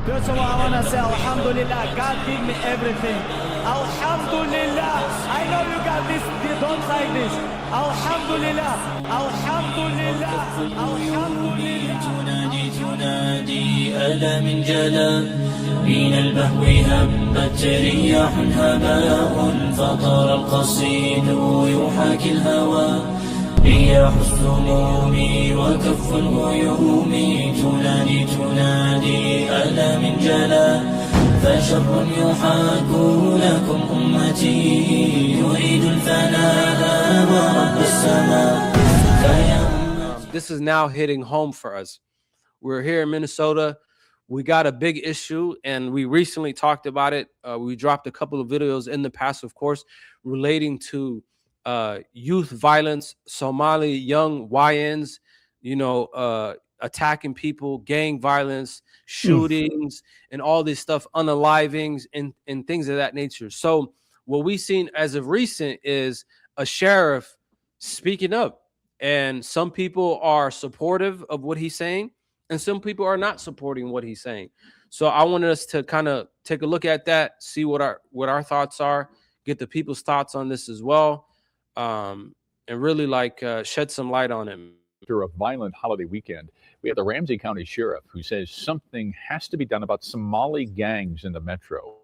First of all, I want to say Alhamdulillah, God gave me everything. Alhamdulillah. I know you got this, you don't like this. Alhamdulillah, Alhamdulillah, Alhamdulillah. تنادي ألا من جلا من البهو هبت رياح هباء فطار القصيد يحاكي الهوى رياح السموم وكف الغيوم تنادي ألا من جلا فشر يحاك لكم أمتي يريد الفناء ورب السماء. This is now hitting home for us. We're here in Minnesota. We got a big issue, and we recently talked about it. We dropped a couple of videos in the past, of course, relating to youth violence, Somali young YNs, attacking people, gang violence, shootings, and all this stuff, unalivings, and things of that nature. So what we've seen as of recent is a sheriff speaking up. And some people are supportive of what he's saying, and some people are not supporting what he's saying. So I wanted us to kind of take a look at that, see what our thoughts are, get the people's thoughts on this as well, and really shed some light on it. After a violent holiday weekend, we have the Ramsey County Sheriff who says something has to be done about Somali gangs in the metro.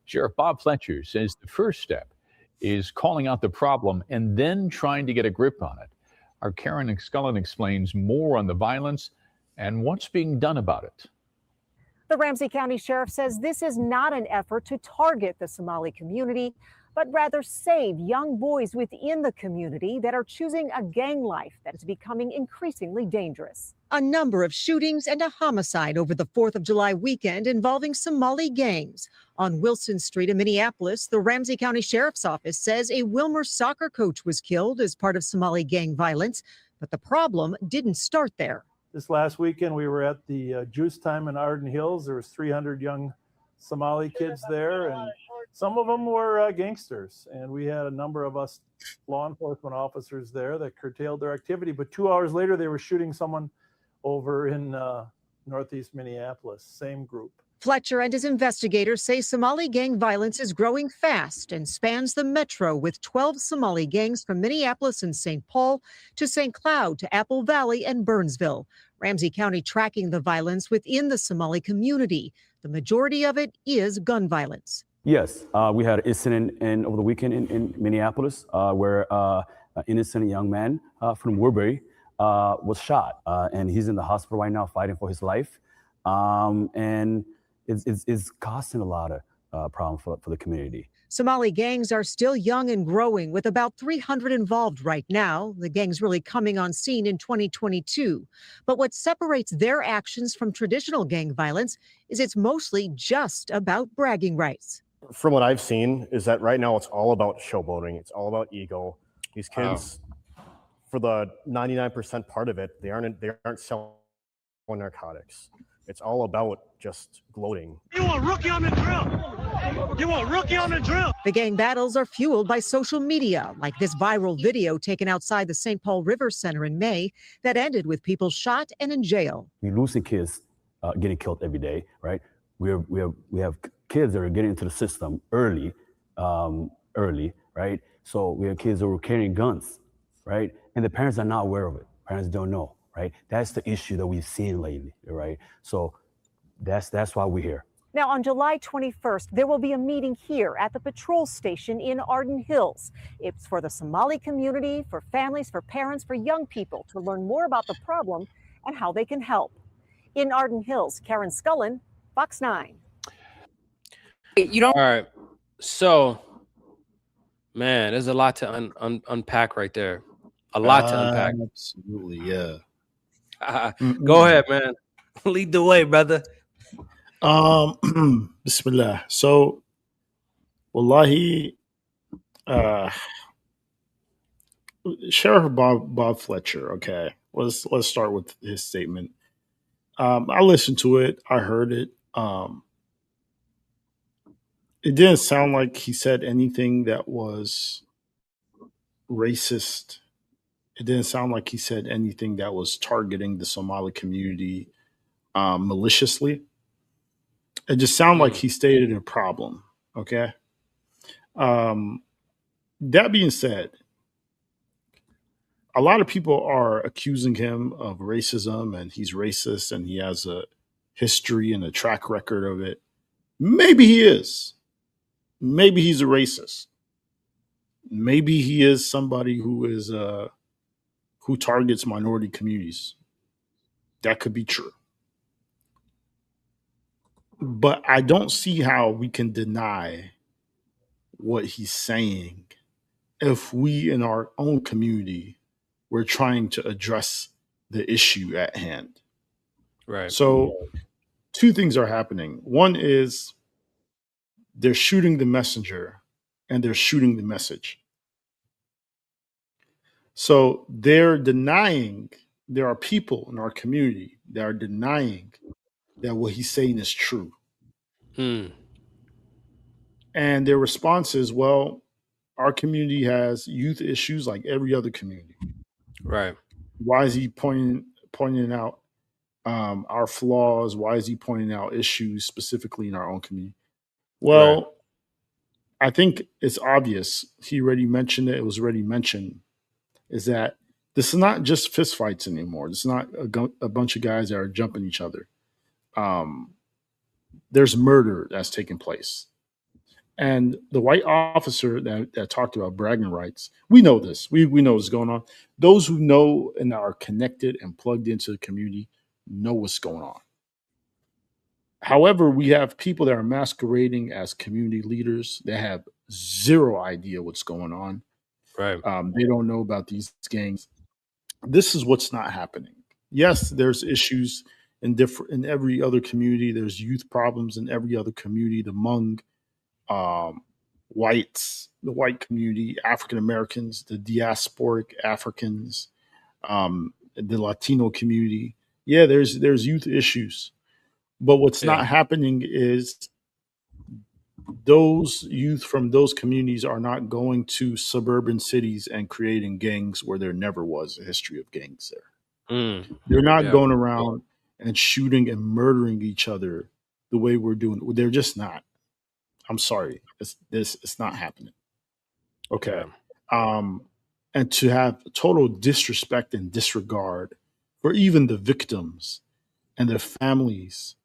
Sheriff Bob Fletcher says the first step is calling out the problem and then trying to get a grip on it. Our Karen Scullen explains more on the violence and what's being done about it. The Ramsey County Sheriff says this is not an effort to target the Somali community, but rather save young boys within the community that are choosing a gang life that is becoming increasingly dangerous. A number of shootings and a homicide over the 4th of July weekend involving Somali gangs. On Wilson Street in Minneapolis, the Ramsey County Sheriff's Office says a Wilmer soccer coach was killed as part of Somali gang violence, but the problem didn't start there. This last weekend, we were at the Juice Time in Arden Hills. There was 300 young Somali kids there, and some of them were gangsters. And we had a number of us law enforcement officers there that curtailed their activity. But 2 hours later, they were shooting someone over in northeast Minneapolis, same group. Fletcher and his investigators say Somali gang violence is growing fast and spans the metro, with 12 Somali gangs from Minneapolis and St. Paul to St. Cloud to Apple Valley and Burnsville. Ramsey County tracking the violence within the Somali community. The majority of it is gun violence. Yes, we had an incident over the weekend in Minneapolis where an innocent young man from Woodbury was shot, and he's in the hospital right now fighting for his life. And it's causing a lot of problem for the community. Somali gangs are still young and growing, with about 300 involved right now. The gangs really coming on scene in 2022. But what separates their actions from traditional gang violence is it's mostly just about bragging rights. From what I've seen is that right now it's all about showboating. It's all about ego. These kids, for the 99% part of it, they aren't selling narcotics. It's all about just gloating. You want rookie on the drill? You want rookie on the drill? The gang battles are fueled by social media, like this viral video taken outside the St. Paul River Center in May that ended with people shot and in jail. We're losing kids getting killed every day, right? We have kids that are getting into the system early, right? So we have kids that were carrying guns, right? And the parents are not aware of it. Parents don't know. Right, that's the issue that we've seen lately, right? So that's why we're here. Now, on July 21st, there will be a meeting here at the patrol station in Arden Hills. It's for the Somali community, for families, for parents, for young people to learn more about the problem and how they can help. In Arden Hills, Karen Scullen, Fox 9. All right. So, man, there's a lot to unpack right there. A lot to unpack. Absolutely, yeah. Go ahead, man. Lead the way, brother. Bismillah. So, wallahi, Sheriff Bob Fletcher. Okay, let's start with his statement. I listened to it. I heard it. It didn't sound like he said anything that was racist. It didn't sound like he said anything that was targeting the Somali community maliciously. It just sounded like he stated a problem. Okay. That being said, a lot of people are accusing him of racism, and he's racist, and he has a history and a track record of it. Maybe he is. Maybe he's a racist. Maybe he is somebody who targets minority communities. That could be true. But I don't see how we can deny what he's saying if we in our own community were trying to address the issue at hand. Right. So two things are happening. One is they're shooting the messenger and they're shooting the message. So they're denying, there are people in our community that are denying that what he's saying is true. Mm. And their response is, well, our community has youth issues like every other community. Right. Why is he pointing out our flaws? Why is he pointing out issues specifically in our own community? Well, Right. I think it's obvious. He already mentioned it. It was already mentioned. Is that this is not just fistfights anymore. It's not a bunch of guys that are jumping each other. There's murder that's taking place. And the white officer that talked about bragging rights, we know this. We know what's going on. Those who know and are connected and plugged into the community know what's going on. However, we have people that are masquerading as community leaders that have zero idea what's going on. Right. They don't know about these gangs. This is what's not happening. Yes, there's issues in every other community. There's youth problems in every other community among whites, the white community, African Americans, the diasporic Africans, the Latino community. Yeah, there's youth issues. But what's not happening is those youth from those communities are not going to suburban cities and creating gangs where there never was a history of gangs there. They're not going around and shooting and murdering each other the way we're doing. They're just not. I'm sorry. It's not happening. Okay. And to have total disrespect and disregard for even the victims and their families.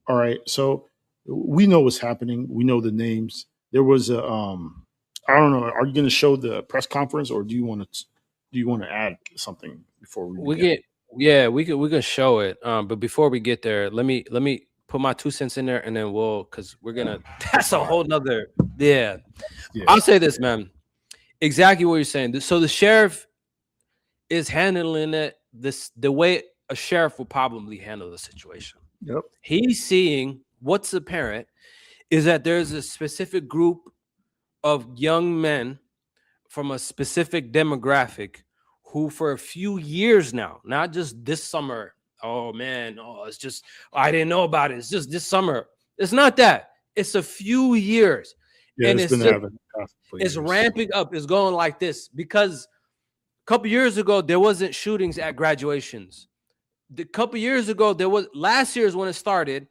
All right. So we know what's happening. We know the names. There was a I don't know. Are you going to show the press conference, or do you want to add something before we get? Yeah, we could show it. But before we get there, let me put my 2 cents in there, and then because we're gonna. That's a whole nother. Yeah. I'll say this, man. Exactly what you're saying. So the sheriff is handling it the way a sheriff would probably handle the situation. Yep. He's seeing what's apparent is that there's a specific group of young men from a specific demographic who for a few years now, not just this summer, it's just, I didn't know about it. It's just this summer. It's not that. It's a few years. Yeah, and it's ramping up. It's going like this because a couple years ago, there wasn't shootings at graduations. A couple years ago, last year's when it started.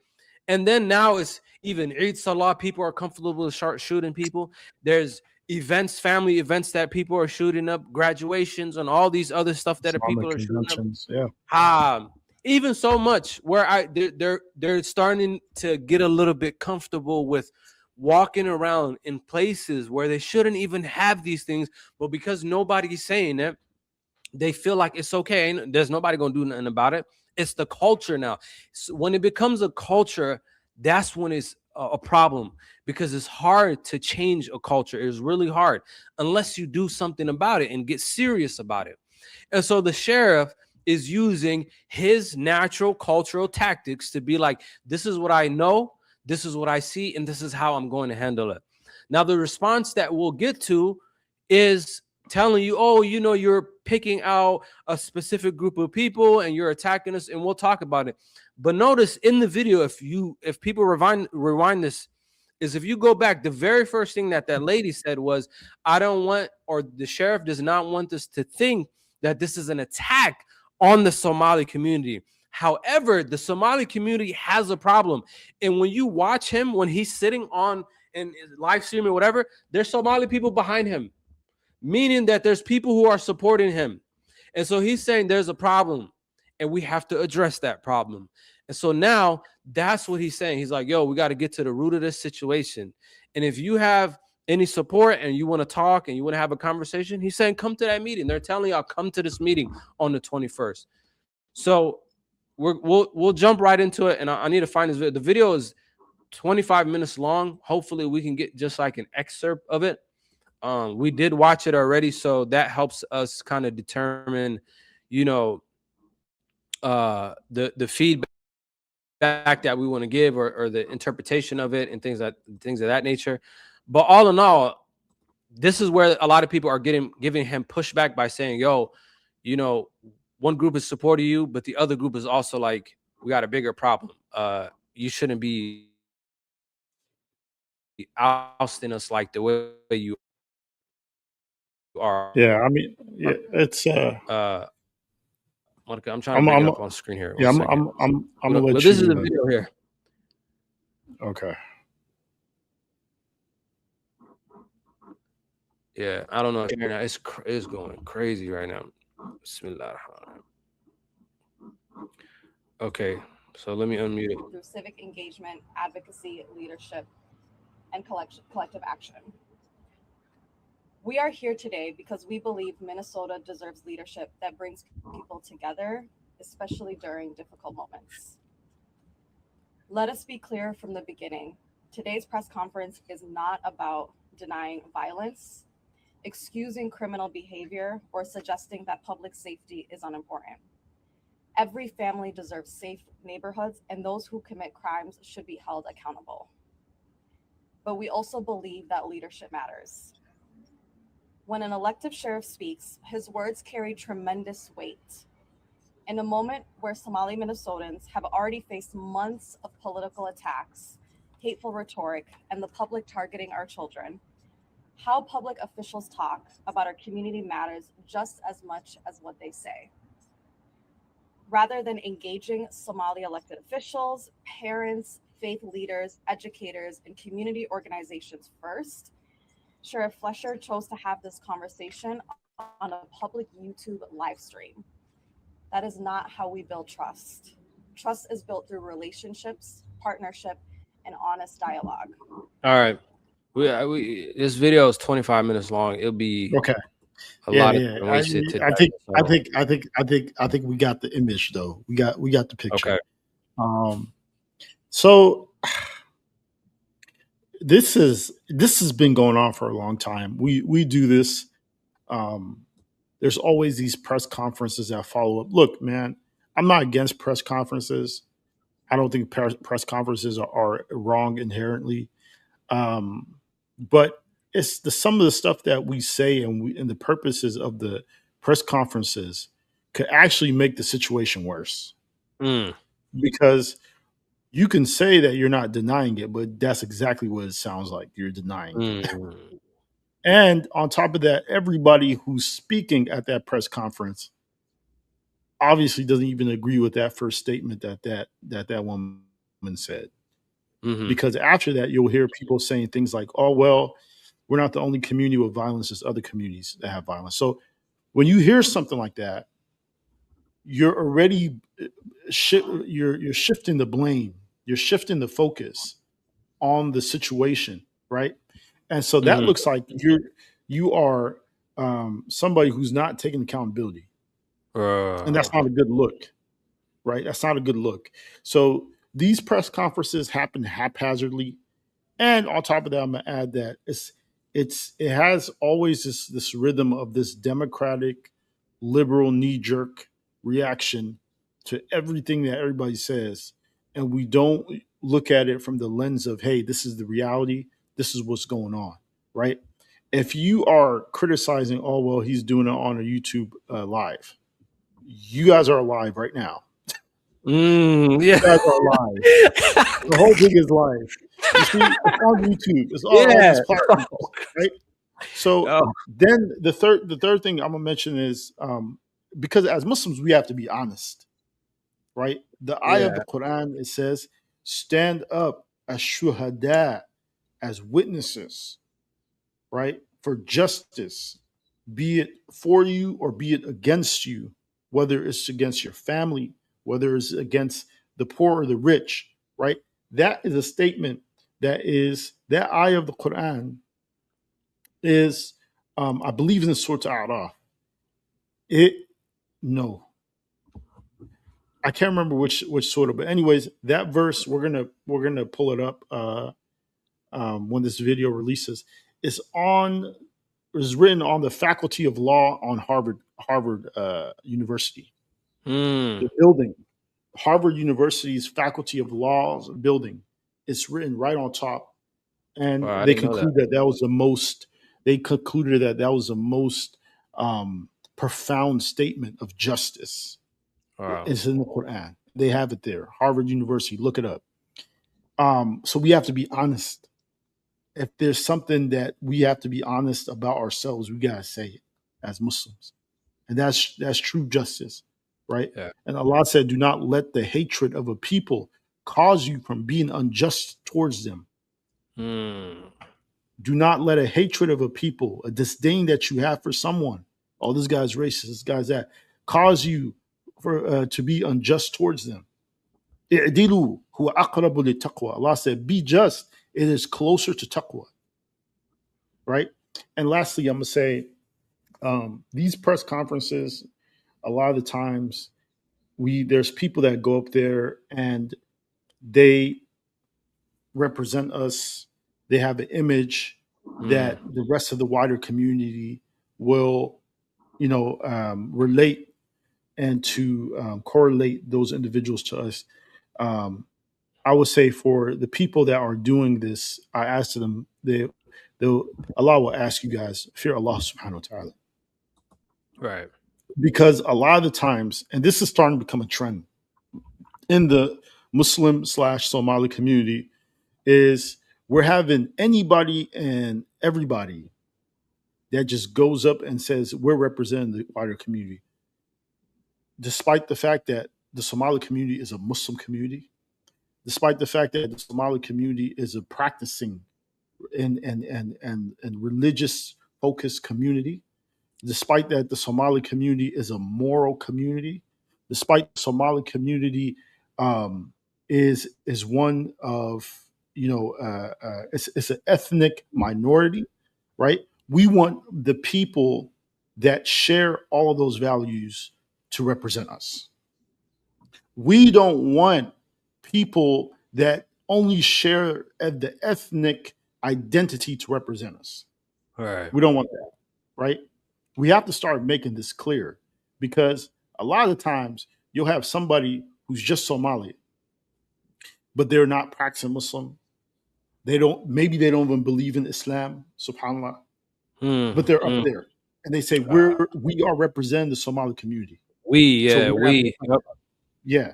And then now it's even Eid Salah, people are comfortable with shooting people. There's events, family events that people are shooting up, graduations, and all these other stuff that people are shooting up. Yeah. Even so much where they're starting to get a little bit comfortable with walking around in places where they shouldn't even have these things, but because nobody's saying it, they feel like it's okay. There's nobody gonna do nothing about it. It's the culture now. So when it becomes a culture, that's when it's a problem, because it's hard to change a culture. It's really hard unless you do something about it and get serious about it. And so the sheriff is using his natural cultural tactics to be like, this is what I know, this is what I see, and this is how I'm going to handle it. Now, the response that we'll get to is telling you, oh, you're picking out a specific group of people and you're attacking us, and we'll talk about it. But notice in the video, if people rewind this, is if you go back, the very first thing that lady said was, I don't want, or the sheriff does not want us to think that this is an attack on the Somali community. However, the Somali community has a problem. And when you watch him, when he's sitting on and live streaming, whatever, there's Somali people behind him, meaning that there's people who are supporting him. And so he's saying there's a problem and we have to address that problem. And so now that's what he's saying. He's like, yo, we got to get to the root of this situation. And if you have any support and you want to talk and you want to have a conversation, he's saying, come to that meeting. They're telling y'all, come to this meeting on the 21st. So we'll jump right into it. And I need to find this video. The video is 25 minutes long. Hopefully we can get just like an excerpt of it. We did watch it already, so that helps us kind of determine, you know, the feedback that we want to give or the interpretation of it and things of that nature. But all in all, this is where a lot of people are giving him pushback by saying, yo, you know, one group is supporting you, but the other group is also like, we got a bigger problem. You shouldn't be ousting us like the way you are. Yeah, I mean, yeah, it's Monica, I'm trying to bring it up on screen here. Yeah, I'm gonna let you. This is the video here. Okay. Yeah, I don't know if it's going crazy right now. Bismillah. Okay, so let me unmute it. Through civic engagement, advocacy, leadership, and collective action. We are here today because we believe Minnesota deserves leadership that brings people together, especially during difficult moments. Let us be clear from the beginning. Today's press conference is not about denying violence, excusing criminal behavior, or suggesting that public safety is unimportant. Every family deserves safe neighborhoods, and those who commit crimes should be held accountable. But we also believe that leadership matters. When an elected sheriff speaks, his words carry tremendous weight. In a moment where Somali Minnesotans have already faced months of political attacks, hateful rhetoric, and the public targeting our children, how public officials talk about our community matters just as much as what they say. Rather than engaging Somali elected officials, parents, faith leaders, educators, and community organizations first, Sheriff Flesher chose to have this conversation on a public YouTube live stream. That is not how we build trust. Trust is built through relationships, partnership, and honest dialogue. All right. This video is 25 minutes long. It'll be okay. A lot of wasted today. I think we got the image though. We got the picture. Okay. So this has been going on for a long time. We do this. There's always these press conferences that follow up. Look, man, I'm not against press conferences. I don't think press conferences are wrong inherently. But it's some of the stuff that we say and the purposes of the press conferences could actually make the situation worse. Because you can say that you're not denying it, but that's exactly what it sounds like. You're denying it. And on top of that, everybody who's speaking at that press conference obviously doesn't even agree with that first statement that woman said. Because after that, you'll hear people saying things like, oh, well, we're not the only community with violence. There's other communities that have violence. So when you hear something like that, you're already you're shifting the blame. You're shifting the focus on the situation, right? And so that looks like you are somebody who's not taking accountability. And that's not a good look, right? That's not a good look. So these press conferences happen haphazardly. And on top of that, I'm gonna add that it has always this rhythm of this democratic, liberal, knee-jerk reaction to everything that everybody says. And we don't look at it from the lens of, hey, this is the reality. This is what's going on, right? If you are criticizing, oh, well, he's doing it on a YouTube live. You guys are live right now. Yeah. You guys are live. The whole thing is live. You see, it's on YouTube. It's all on these platforms, right? So then the third thing I'm gonna mention is because as Muslims we have to be honest. right? The ayah of the Quran, it says, stand up as shuhada, as witnesses, right? For justice, be it for you or be it against you, whether it's against your family, whether it's against the poor or the rich, right? That is a statement that ayah of the Quran is, I believe in Surah Al-Araf. No, I can't remember which surah, but anyways, that verse we're gonna pull it up when this video releases. It's written on the Faculty of Law on Harvard University. The building, Harvard University's Faculty of Law building. It's written right on top, and Wow, I they didn't know that. conclude that was the most. They concluded that was the most profound statement of justice. Wow. It's in the Quran. They have it there. Harvard University. Look it up. So we have to be honest. If there's something that we have to be honest about ourselves, we gotta say it as Muslims, and that's true justice, right? Yeah. And Allah said, "Do not let the hatred of a people cause you from being unjust towards them. Do not let a hatred of a people, a disdain that you have for someone, oh, this guy's racist, this guy's that, cause you to be unjust towards them." I'dilu huwa aqrabu littaqwa. Allah said, "Be just. It is closer to taqwa." Right? And lastly, I'm gonna say these press conferences, a lot of the times there's people that go up there and they represent us. They have an image that the rest of the wider community will, relate and to correlate those individuals to us. I would say for the people that are doing this, I asked them, Allah will ask you guys, fear Allah subhanahu wa ta'ala. Right. Because a lot of the times, and this is starting to become a trend in the Muslim/Somali community, is we're having anybody and everybody that just goes up and says, we're representing the wider community. Despite the fact that the Somali community is a Muslim community, despite the fact that the Somali community is a practicing and religious focused community, despite that the Somali community is a moral community, despite the Somali community is one of it's an ethnic minority, right? We want the people that share all of those values to represent us. We don't want people that only share the ethnic identity to represent us. Right. We don't want that, right? We have to start making this clear, because a lot of the times you'll have somebody who's just Somali, but they're not practicing Muslim. Maybe they don't even believe in Islam, subhanAllah, but they're up there and they say, we are representing the Somali community. Yeah.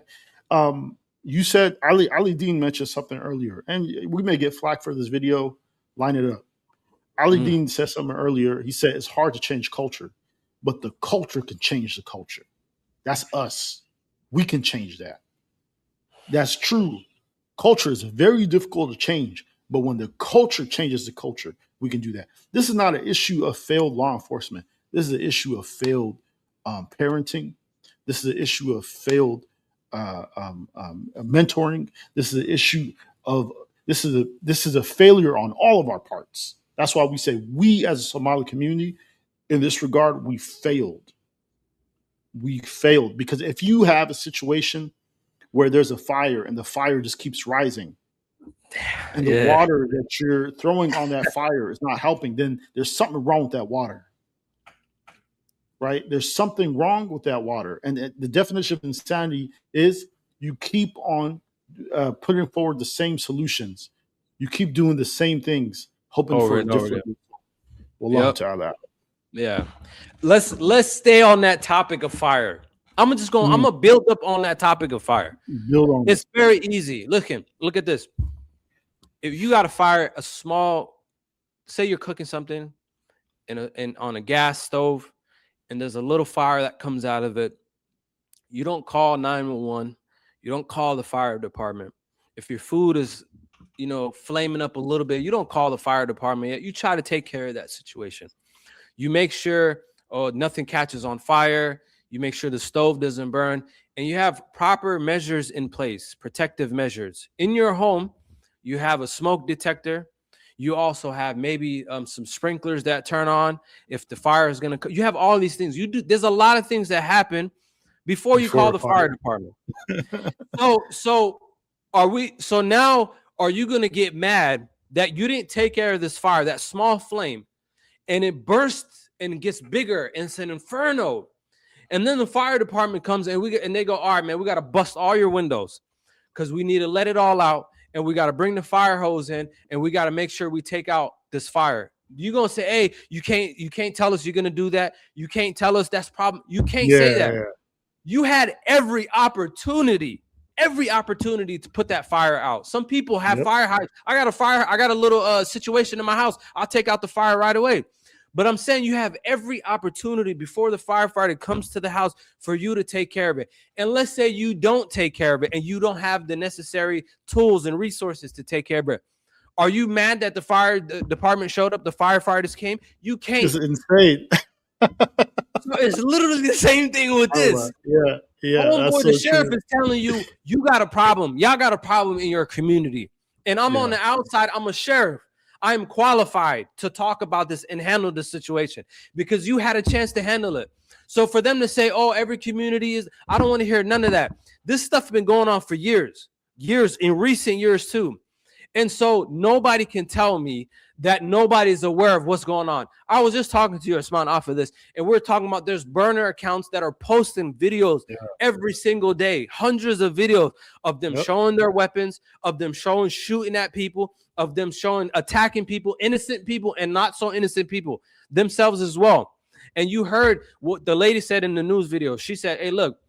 You said Ali Dean mentioned something earlier, and we may get flack for this video. Line it up. Ali Dean said something earlier. He said it's hard to change culture, but the culture can change the culture. That's us. We can change that. That's true. Culture is very difficult to change, but when the culture changes the culture, we can do that. This is not an issue of failed law enforcement. This is an issue of failed parenting. This is an issue of failed mentoring. This is an issue of this is a failure on all of our parts. That's why we say we as a Somali community, in this regard, we failed. We failed because if you have a situation where there's a fire and the fire just keeps rising, and the water that you're throwing on that fire is not helping, then there's something wrong with that water. Right? There's something wrong with that water. And the definition of insanity is you keep on putting forward the same solutions. You keep doing the same things, hoping for a different result. Wallahu ta'ala. Yeah. Let's stay on that topic of fire. I'm gonna build up on that topic of fire. Build on it's very easy. Look at this. If you got to fire a small, say you're cooking something on a gas stove, and there's a little fire that comes out of it, you don't call 911. You don't call the fire department. If your food is, flaming up a little bit, you don't call the fire department yet. You try to take care of that situation. You make sure nothing catches on fire. You make sure the stove doesn't burn, and you have proper measures in place, protective measures. In your home, you have a smoke detector. You also have maybe some sprinklers that turn on if the fire is going to. You have all these things. There's a lot of things that happen before you call the fire department. So now are you going to get mad that you didn't take care of this fire, that small flame, and it bursts and gets bigger and it's an inferno? And then the fire department comes and they go, all right, man, we got to bust all your windows because we need to let it all out, and we got to bring the fire hose in, and we got to make sure we take out this fire. You're going to say, hey, you can't tell us you're going to do that. You can't tell us that's problem. You can't say that. Yeah. You had every opportunity to put that fire out. Some people have fire hydrants. I got a little situation in my house. I'll take out the fire right away. But I'm saying you have every opportunity before the firefighter comes to the house for you to take care of it. And let's say you don't take care of it and you don't have the necessary tools and resources to take care of it. Are you mad that the fire department showed up, the firefighters came? You can't. It's insane. So it's literally the same thing with this. Yeah. The sheriff is telling you, you got a problem. Y'all got a problem in your community. And I'm on the outside. I'm a sheriff. I'm qualified to talk about this and handle this situation because you had a chance to handle it. So for them to say, oh, every community is, I don't want to hear none of that. This stuff has been going on for years, in recent years too. And so nobody can tell me that nobody's aware of what's going on. I was just talking to you, Osman, off of this, and we're talking about there's burner accounts that are posting videos every single day, hundreds of videos of them showing their weapons, of them shooting at people, of them attacking people, innocent people and not so innocent people themselves as well. And you heard what the lady said in the news video. She said, hey, look,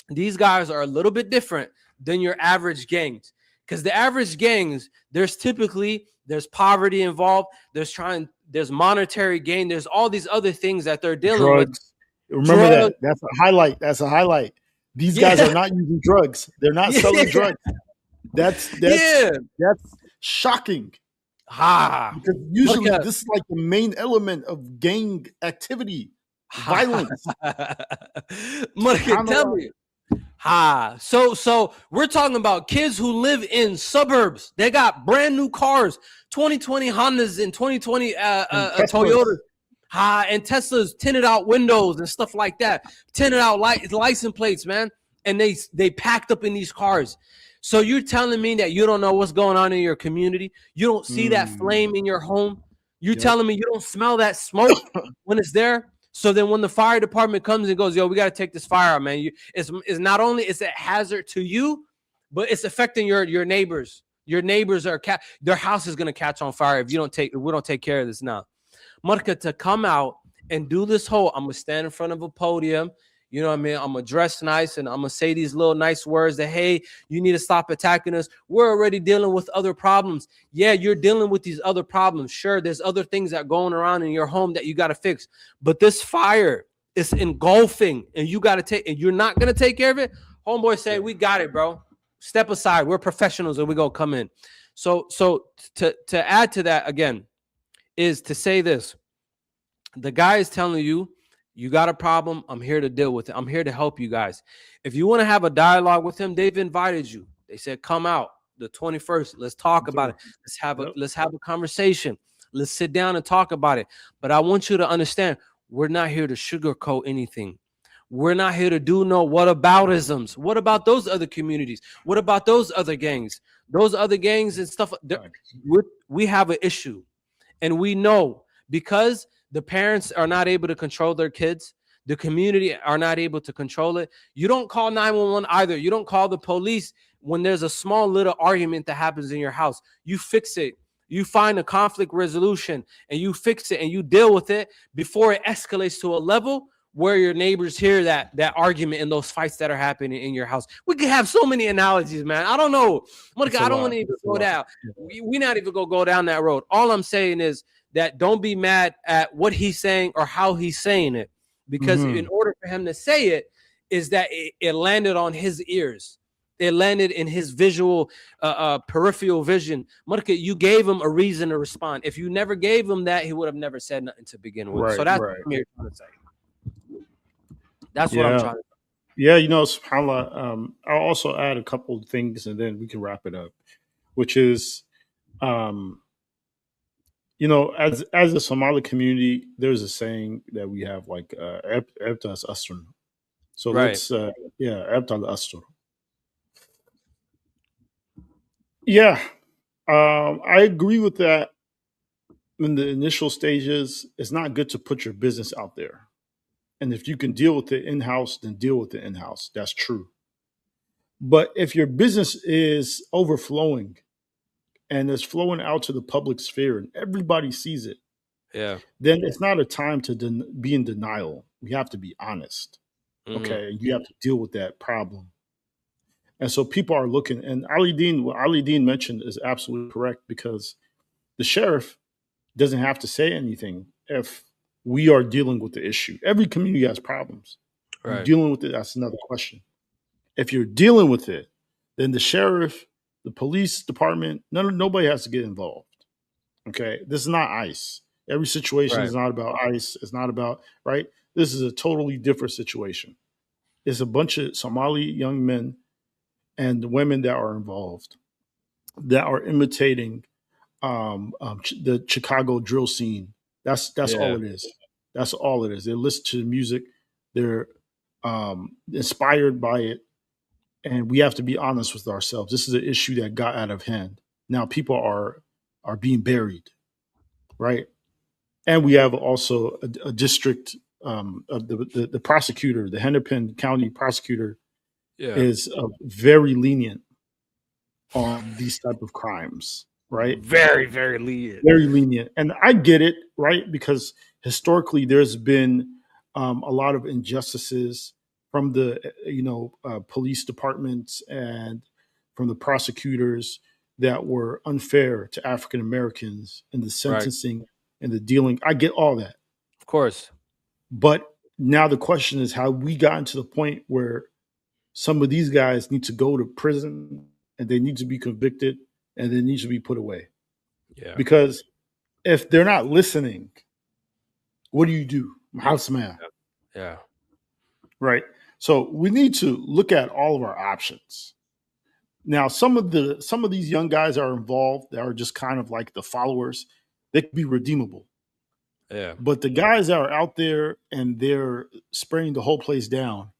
these guys are a little bit different than your average gangs. Because the average gangs, there's poverty involved. There's monetary gain. There's all these other things that they're dealing with. Remember that. That's a highlight. These guys are not using drugs. They're not selling drugs. That's shocking. Because usually this is like the main element of gang activity, violence. Tell me. So we're talking about kids who live in suburbs. They got brand new cars, 2020 Hondas and 2020 Toyotas. And Teslas, tinted out windows and stuff like that, tinted out license plates, man. And they packed up in these cars. So you're telling me that you don't know what's going on in your community? You don't see that flame in your home? You're telling me you don't smell that smoke when it's there? So then when the fire department comes and goes, yo, we got to take this fire out, man. It's not only it's a hazard to you, but it's affecting your neighbors. Your neighbors their house is going to catch on fire if we don't take care of this now. Marka, to come out and do this I'm going to stand in front of a podium. You know what I mean? I'm going to dress nice and I'm going to say these little nice words that, hey, you need to stop attacking us. We're already dealing with other problems. Yeah, you're dealing with these other problems. Sure, there's other things that are going around in your home that you got to fix. But this fire is engulfing and you got to and you're not going to take care of it. Homeboy say, we got it, bro. Step aside. We're professionals and we're going to come in. So to add to that again is to say this. The guy is telling you, you got a problem. I'm here to deal with it. I'm here to help you guys. If you want to have a dialogue with him, they've invited you. They said, come out the 21st. Let's talk about it. Let's have a conversation. Let's sit down and talk about it. But I want you to understand, we're not here to sugarcoat anything. We're not here to do no whataboutisms. What about those other communities? What about those other gangs? Those other gangs and stuff. We have an issue. And we know because the parents are not able to control their kids. The community are not able to control it. You don't call 911 either. You don't call the police when there's a small little argument that happens in your house. You fix it. You find a conflict resolution and you fix it and you deal with it before it escalates to a level where your neighbors hear that argument and those fights that are happening in your house. We could have so many analogies, man. I don't know. Monica, I don't want to even go down. We're not even going to go down that road. All I'm saying is that don't be mad at what he's saying or how he's saying it, because in order for him to say it is that it landed on his ears. it landed in his visual peripheral vision. Marka, you gave him a reason to respond. If you never gave him that, he would have never said nothing to begin with. Right, So that's right. what I'm here trying to say. That's what I'm Yeah. trying to say. Yeah, subhanAllah, I'll also add a couple of things and then we can wrap it up, which is, as a Somali community, there's a saying that we have like, Ebtas Asrun. So Right. let's, Ebtal Asr. Yeah, I agree with that. In the initial stages, it's not good to put your business out there. And if you can deal with it in-house, then deal with it in-house. That's true. But if your business is overflowing and it's flowing out to the public sphere and everybody sees it, Yeah. then it's not a time to be in denial. We have to be honest. Okay. And you have to deal with that problem. And so people are looking, and what Ali Dean mentioned is absolutely correct, because the sheriff doesn't have to say anything if we are dealing with the issue. Every community has problems. You're Right. dealing with it, that's another question. If you're dealing with it, then the sheriff, the police department, nobody has to get involved. Okay. This is not ICE. Every situation Right. is not about ICE. It's not about, right? This is a totally different situation. It's a bunch of Somali young men and women that are involved that are imitating the Chicago drill scene. That's Yeah. all it is. That's all it is. They listen to the music. They're inspired by it. And we have to be honest with ourselves. This is an issue that got out of hand. Now people are being buried, right? And we have also a district of the prosecutor, the Hennepin County prosecutor, Yeah. is very lenient on these type of crimes, right? Very, very lenient. Very lenient. And I get it, right? Because historically there's been a lot of injustices from the police departments and from the prosecutors that were unfair to African Americans in the sentencing and the dealing. I get all that. Of course. But now the question is how we gotten to the point where some of these guys need to go to prison and they need to be convicted and they need to be put away. Yeah. Because if they're not listening, what do? House man. Yeah. Right. So we need to look at all of our options. Now, some of these young guys are involved that are just kind of like the followers. They could be redeemable. Yeah. But the guys that are out there and they're spraying the whole place down.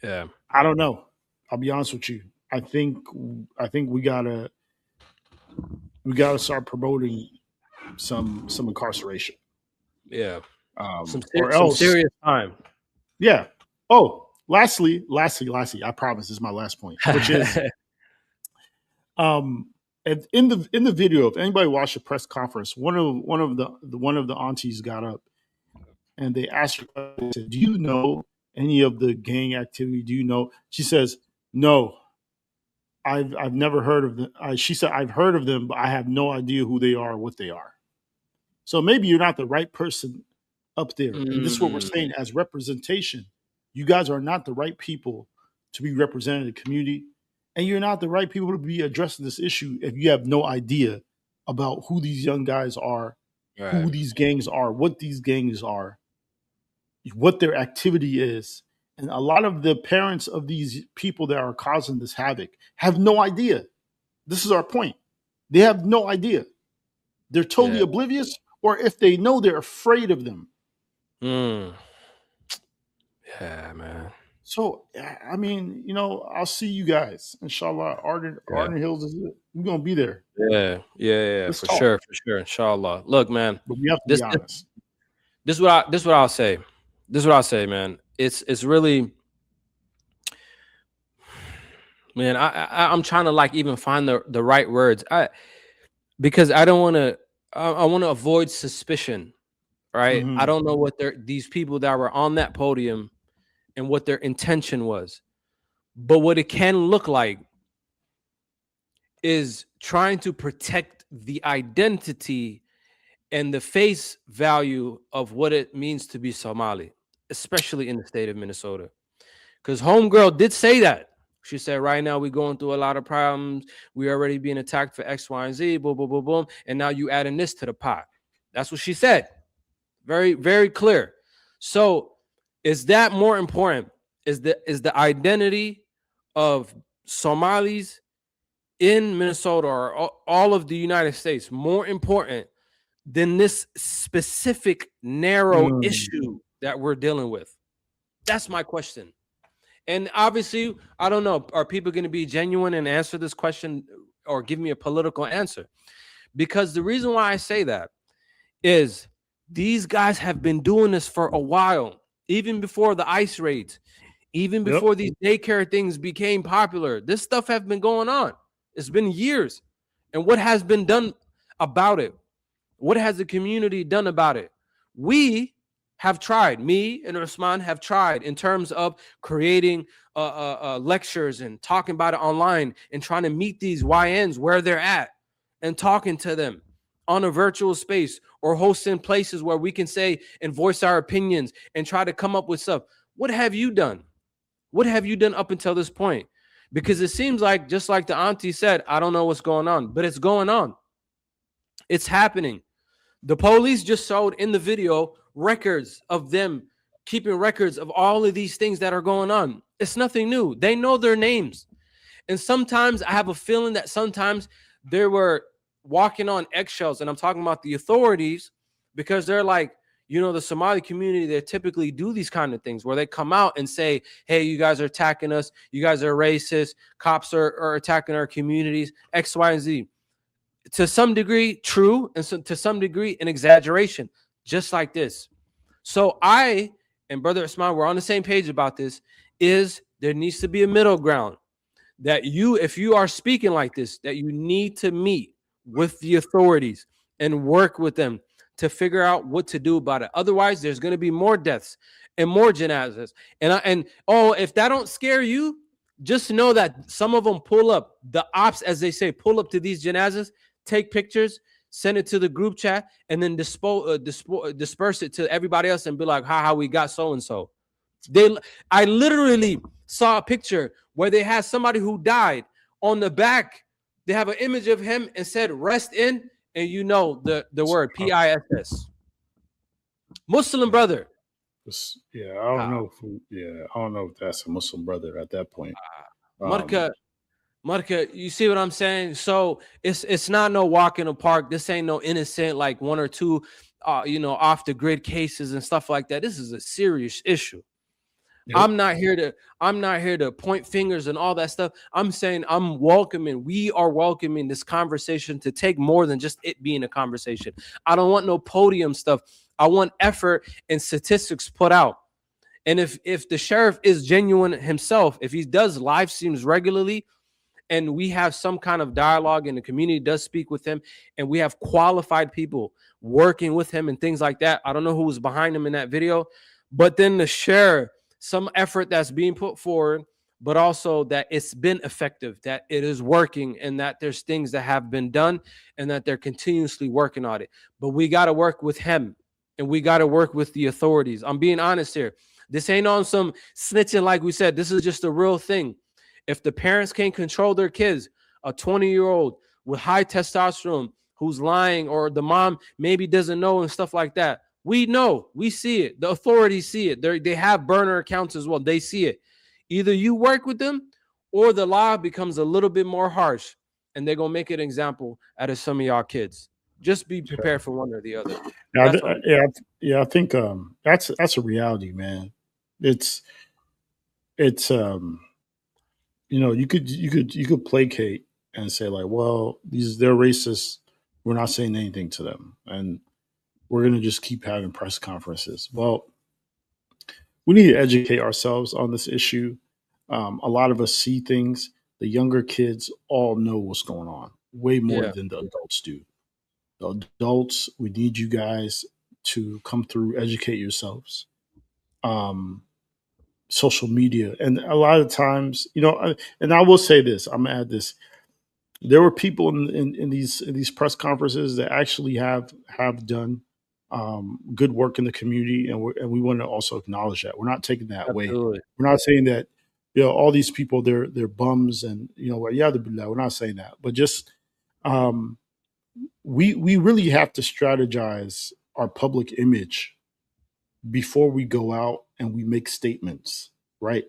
Yeah. I don't know. I'll be honest with you. I think we gotta start promoting some incarceration. Yeah. Some serious time. Yeah. Oh, lastly, I promise this is my last point, which is in the video, if anybody watched the press conference, one of the aunties got up and they asked her, "Do you know any of the gang activity? Do you know?" She says, "No, I've never heard of them." She said, "I've heard of them, but I have no idea who they are or what they are." So maybe you're not the right person up there. And this is what we're saying as representation. You guys are not the right people to be representing the community. And you're not the right people to be addressing this issue if you have no idea about who these young guys are, who these gangs are, what these gangs are, what their activity is. And a lot of the parents of these people that are causing this havoc have no idea. This is our point. They have no idea. They're totally oblivious, or if they know, they're afraid of them. Yeah, man. So, I mean, I'll see you guys. Inshallah, Arden Hills is it. We're going to be there. Yeah. Let's For talk. sure. Inshallah. Look, man. But we have to be honest. This is what I'll say. This is what I'll say, man. It's really, man, I'm trying to like even find the right words. Because I don't want to, I want to avoid suspicion, right? I don't know what these people that were on that podium and what their intention was. But what it can look like is trying to protect the identity and the face value of what it means to be Somali, especially in the state of Minnesota. Because Homegirl did say that. She said, right now we're going through a lot of problems. We already being attacked for X, Y, and Z, boom, boom, boom, boom. And now you adding this to the pot. That's what she said. Very, very clear. So is that more important? Is the identity of Somalis in Minnesota or all of the United States more important than this specific narrow issue that we're dealing with? That's my question. And obviously, I don't know, are people going to be genuine and answer this question or give me a political answer? Because the reason why I say that is these guys have been doing this for a while, even before the ICE raids, even before these daycare things became popular. This stuff has been going on. It's been years. And what has been done about it? What has the community done about it? We have tried. Me and Usman have tried in terms of creating lectures and talking about it online and trying to meet these YNs where they're at and talking to them on a virtual space or hosting places where we can say and voice our opinions and try to come up with stuff. What have you done? What have you done up until this point? Because it seems like, just like the auntie said, I don't know what's going on, but it's going on. It's happening. The police just showed in the video records of them keeping records of all of these things that are going on. It's nothing new. They know their names. And sometimes I have a feeling that sometimes they were walking on eggshells, and I'm talking about the authorities, because they're like, you know, the Somali community, they typically do these kind of things where they come out and say, hey, you guys are attacking us. You guys are racist. Cops are attacking our communities, X, Y, and Z. To some degree, true, and so, to some degree, an exaggeration, just like this. So I and Brother Usman, we're on the same page about this, is there needs to be a middle ground that you, if you are speaking like this, that you need to meet with the authorities and work with them to figure out what to do about it. Otherwise, there's going to be more deaths and more janazas. And if that don't scare you, just know that some of them pull up, the ops, as they say, pull up to these janazas, take pictures, send it to the group chat, and then disperse it to everybody else and be like, how we got so-and-so. I literally saw a picture where they had somebody who died. On the back, they have an image of him and said, rest in, and you know the word PISS. Muslim brother. Yeah, I don't know. I don't know if that's a Muslim brother at that point. Marka, you see what I'm saying? So it's not no walk in the park. This ain't no innocent, like one or two, off the grid cases and stuff like that. This is a serious issue. Yep. I'm not here to point fingers and all that stuff. I'm saying we are welcoming this conversation to take more than just it being a conversation. I don't want no podium stuff. I want effort and statistics put out. And if the sheriff is genuine himself, if he does live streams regularly, and we have some kind of dialogue and the community does speak with him, and we have qualified people working with him and things like that. I don't know who was behind him in that video, but then to share some effort that's being put forward, but also that it's been effective, that it is working, and that there's things that have been done and that they're continuously working on it. But we got to work with him and we got to work with the authorities. I'm being honest here. This ain't on some snitching like we said. This is just a real thing. If the parents can't control their kids, a 20-year-old with high testosterone who's lying, or the mom maybe doesn't know and stuff like that, we know, we see it. The authorities see it. They have burner accounts as well. They see it. Either you work with them or the law becomes a little bit more harsh and they're going to make an example out of some of y'all kids. Just be prepared for one or the other. I think that's a reality, man. It's you could placate and say like, well, they're racist. We're not saying anything to them, and we're going to just keep having press conferences. Well, we need to educate ourselves on this issue. A lot of us see things. The younger kids all know what's going on way more than the adults do. The adults, we need you guys to come through, educate yourselves. Social media, and a lot of times, and I will say this, I'm gonna add this. There were people in these press conferences that actually have done good work in the community, and we want to also acknowledge that. We're not taking that away. We're not saying that all these people, they're bums, and we're not saying that, but just we really have to strategize our public image before we go out and we make statements, right?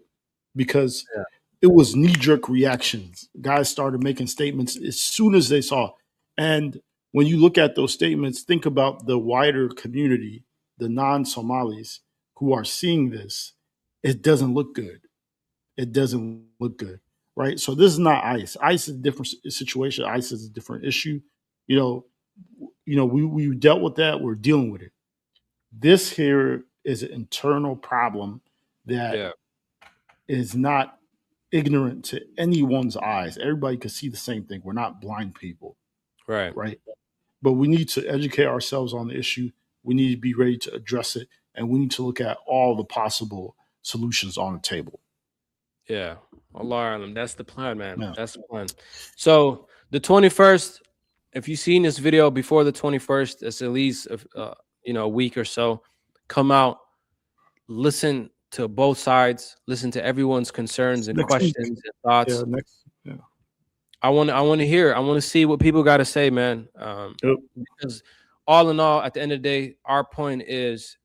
Because it was knee-jerk reactions. Guys started making statements as soon as they saw. And when you look at those statements, think about the wider community, the non-Somalis who are seeing this. It doesn't look good. It doesn't look good, right? So this is not ICE. ICE is a different situation. ICE is a different issue. We dealt with that. We're dealing with it. This here is an internal problem that is not ignorant to anyone's eyes. Everybody can see the same thing. We're not blind people. Right. But we need to educate ourselves on the issue. We need to be ready to address it. And we need to look at all the possible solutions on the table. Yeah. Allah Alam. That's the plan, man. Yeah. That's the plan. So the 21st, if you've seen this video before the 21st, it's at least a week or so. Come out, listen to both sides, listen to everyone's concerns and questions and thoughts. I want to hear. I want to see what people got to say, man. Because all in all, at the end of the day, our point is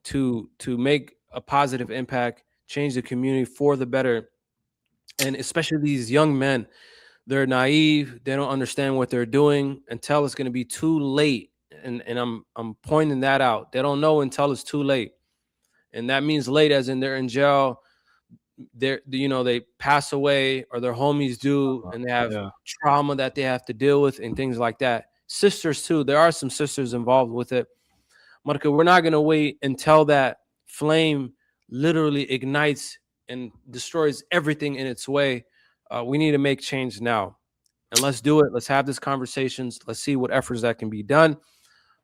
to make a positive impact, change the community for the better, and especially these young men. They're naive. They don't understand what they're doing until it's going to be too late. And I'm pointing that out. They don't know until it's too late. And that means late as in they're in jail, they pass away or their homies do, and they have trauma that they have to deal with and things like that. Sisters too. There are some sisters involved with it. Marka, we're not going to wait until that flame literally ignites and destroys everything in its way. We need to make change now. And let's do it. Let's have these conversations. Let's see what efforts that can be done.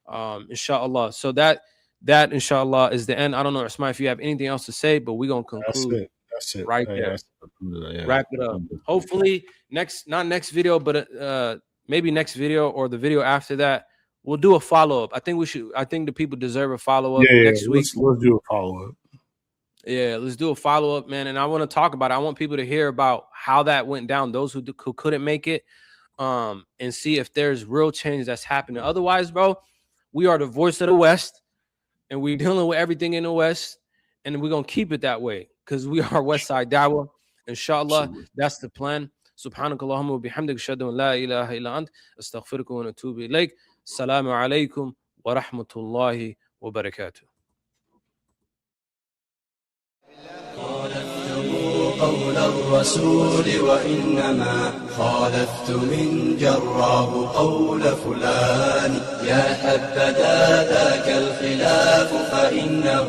Inshallah. So that inshallah is the end. I don't know, Usman, if you have anything else to say, but we're gonna conclude. That's it. Right there. Wrap it up. Hopefully not next video, but maybe next video or the video after that, we'll do a follow-up. I think the people deserve a follow-up next week. Let's do a follow-up. Yeah, let's do a follow-up, man. And I want to talk about it. I want people to hear about how that went down, those who couldn't make it, and see if there's real change that's happening. Otherwise, bro, we are the voice of the West, and we're dealing with everything in the West, and we're going to keep it that way because we are West Side Dawah. Inshallah, that's the plan. Subhanakallahumma wa bihamdik, ashhadu an la ilaha illa ant, astaghfiruka wa atubu ilayk. Assalamu alaikum wa rahmatullahi wa barakatuh. قول الرسول وإنما خالفت من جراه قول فلان يا حبذا ذاك الخلاف فإنه